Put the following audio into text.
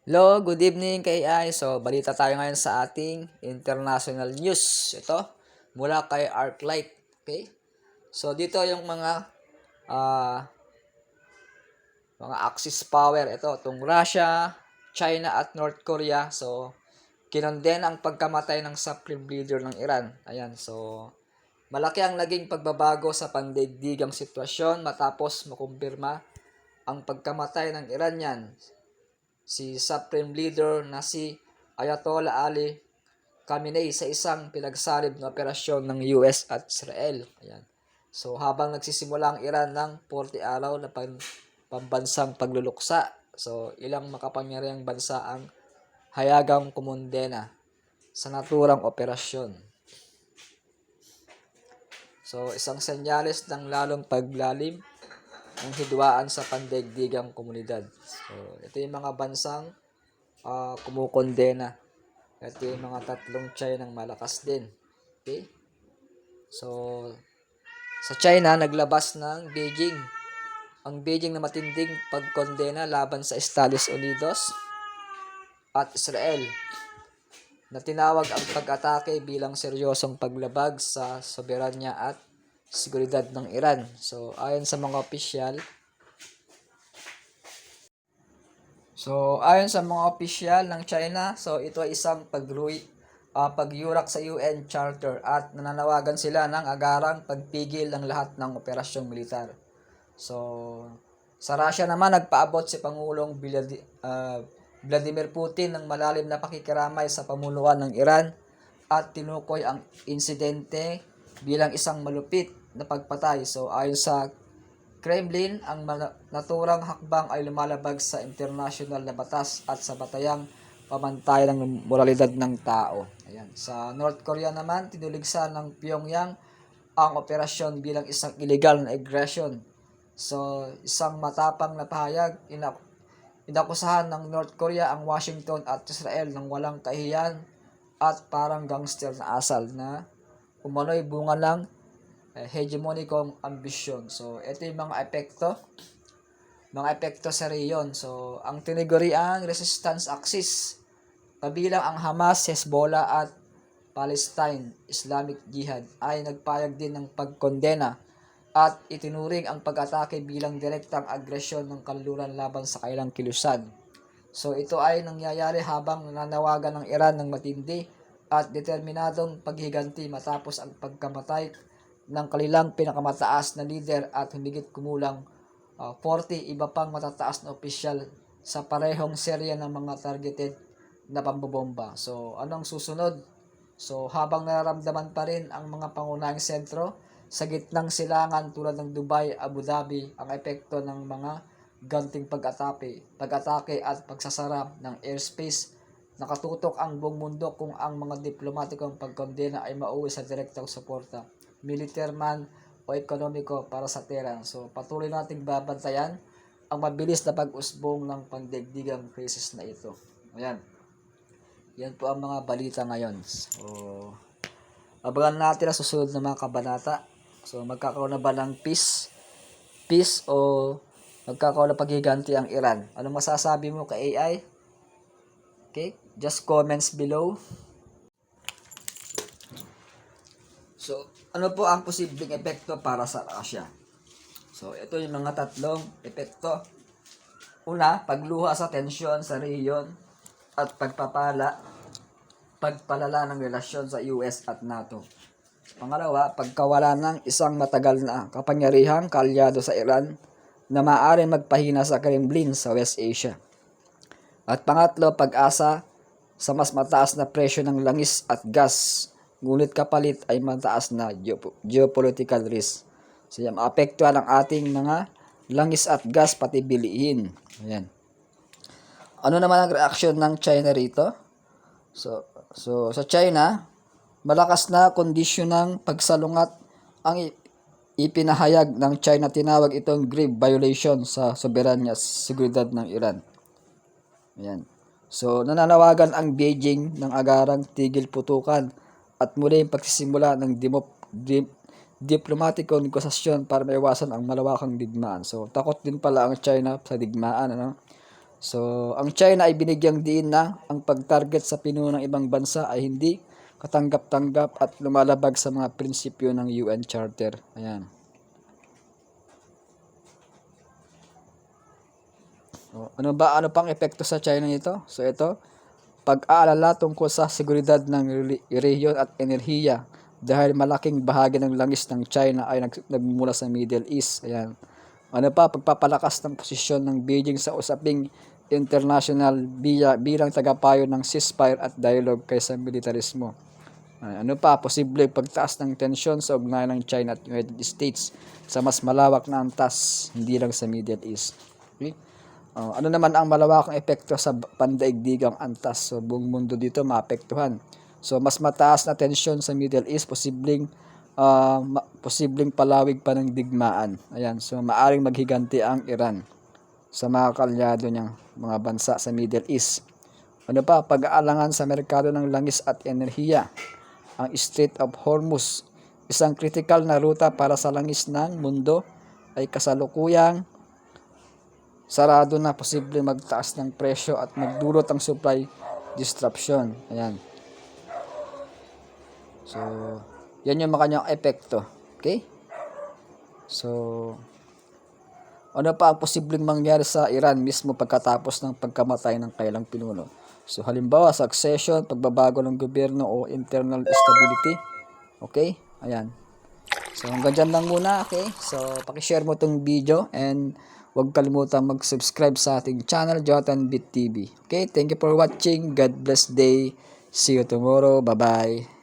Hello, good evening kay AI. So, balita tayo ngayon sa ating international news. Ito, mula kay Arclight. Okay? So, dito yung ah, mga Axis power. Ito, itong Russia, China at North Korea. So, kinonden ang pagkamatay ng supreme leader ng Iran. Ayan, so, malaki ang naging pagbabago sa pandaigdigang sitwasyon matapos makumpirma ang pagkamatay ng Iranian si Supreme Leader na si Ayatollah Ali Khamenei sa isang pinagsalib na operasyon ng US at Israel. Ayan. So habang nagsisimula ang Iran ng 40 araw na pambansang pagluluksa, so ilang makapangyarihang bansa ang hayagang kumondena sa naturang operasyon. So isang senyales ng lalong paglalim ng hidwaan sa pandaigdigang komunidad. So ito yung mga bansang kumukondena. Ito yung mga tatlong China ng malakas din. Okay? So, sa China, naglabas ng Beijing. Ang Beijing na matinding pagkondena laban sa Estados Unidos at Israel na tinawag ang pag-atake bilang seryosong paglabag sa soberanya at seguridad ng Iran. So, ayon sa mga opisyal, ng China, so ito ay isang pagyurak sa UN Charter at nananawagan sila ng agarang pagpigil ng lahat ng operasyong militar. So, sa Russia naman, nagpaabot si Pangulong Vladimir Putin ng malalim na pakikiramay sa pamunuan ng Iran at tinukoy ang insidente bilang isang malupit na pagpatay. So, ayon sa Kremlin, ang naturang hakbang ay lumalabag sa international na batas at sa batayang pamantayan ng moralidad ng tao. Ayan. Sa North Korea naman, tinuligsa ng Pyongyang ang operasyon bilang isang illegal na aggression. So, isang matapang na pahayag, inakusahan ng North Korea ang Washington at Israel ng walang kahiyan at parang gangster na asal na umano'y bunga ng hegemonikong ambisyon. So, ito yung mga epekto sa reyon. So, ang tiniguriang resistance axis, kabilang ang Hamas, Hezbollah at Palestine Islamic Jihad ay nagpayag din ng pagkondena at itinuring ang pag-atake bilang direktang agresyon ng kanluran laban sa kailang kilusan. So, ito ay nangyayari habang nananawagan ng Iran ng matindi at determinadong paghiganti matapos ang pagkamatay ng kanilang pinakamataas na leader at humigit kumulang 40 iba pang matataas na opisyal sa parehong serya ng mga targeted na pambobomba. So, anong susunod? So, habang nararamdaman pa rin ang mga pangunahing sentro sa gitnang silangan tulad ng Dubai, Abu Dhabi, ang epekto ng mga ganting pag-atake at pagsasara ng airspace, nakatutok ang buong mundo kung ang mga diplomatikong pagkondena ay mauwi sa direktang suporta, military man o ekonomiko para sa Tehran. So, patuloy nating babantayan ang mabilis na pag-usbong ng pandaigdigang krisis na ito. Ayan. Yan po ang mga balita ngayon. So, abangan natin ang susunod na mga kabanata. So, magkakaroon na ba ng peace o magkakaroon na paghiganti ang Iran? Anong masasabi mo kay AI? Okay, just comments below. So, ano po ang posibleng epekto para sa Russia? So, ito yung mga tatlong epekto. Una, pagluha sa tensyon sa rehiyon at pagpalala ng relasyon sa US at NATO. Pangalawa, pagkawala ng isang matagal na kapangyarihang kaalyado sa Iran na maaaring magpahina sa Kremlin sa West Asia. At pangatlo, pag-asa sa mas mataas na presyo ng langis at gas, ngunit kapalit ay mataas na geopolitical risk. So yan, maapektuhan ang ating mga langis at gas pati bilihin. Ayan. Ano naman ang reaksyon ng China rito? So sa China, malakas na kondisyon ng pagsalungat ang ipinahayag ng China. Tinawag itong grave violation sa soberanya at seguridad ng Iran. Ayan. So, nananawagan ang Beijing ng agarang tigil putukan at muli yung pagsisimula ng diplomatikong negosasyon para maiwasan ang malawakang digmaan. So, takot din pala ang China sa digmaan. Ano? So, ang China ay binigyang diin na ang pag-target sa pinuno ng ibang bansa ay hindi katanggap-tanggap at lumalabag sa mga prinsipyo ng UN Charter. Ayan. So, ano pang epekto sa China nito? So, ito, pag-aalala tungkol sa seguridad ng rehiyon at enerhiya dahil malaking bahagi ng langis ng China ay nagmumula sa Middle East. Ayan. Ano pa, pagpapalakas ng posisyon ng Beijing sa usaping international bilang tagapayo ng ceasefire at dialogue kaysa militarismo. Ano pa, posible pagtaas ng tensyon sa ugnayan ng China at United States sa mas malawak na antas, hindi lang sa Middle East. Okay? Ano naman ang malawakang epekto sa pandaigdigang antas? So, buong mundo dito maapektuhan. So, mas mataas na tensyon sa Middle East, posibleng palawig pa ng digmaan. Ayan, so maaring maghiganti ang Iran sa mga kalyado niyang mga bansa sa Middle East. Ano pa, pag-aalangan sa merkado ng langis at enerhiya. Ang Strait of Hormuz, isang kritikal na ruta para sa langis ng mundo, ay kasalukuyang sarado na, posible magtaas ng presyo at magdulot ang supply disruption. Ayan. So, yan yung mga kanyang epekto. Okay? So, ano pa ang posibleng mangyari sa Iran mismo pagkatapos ng pagkamatay ng kailang pinuno? So, halimbawa, succession, pagbabago ng gobyerno o internal stability. Okay? Ayan. So, hanggang dyan lang muna. Okay? So, pakishare mo itong video and huwag kalimutan mag-subscribe sa ating channel, Jonathan Bit TV. Okay? Thank you for watching. God bless day. See you tomorrow. Bye-bye.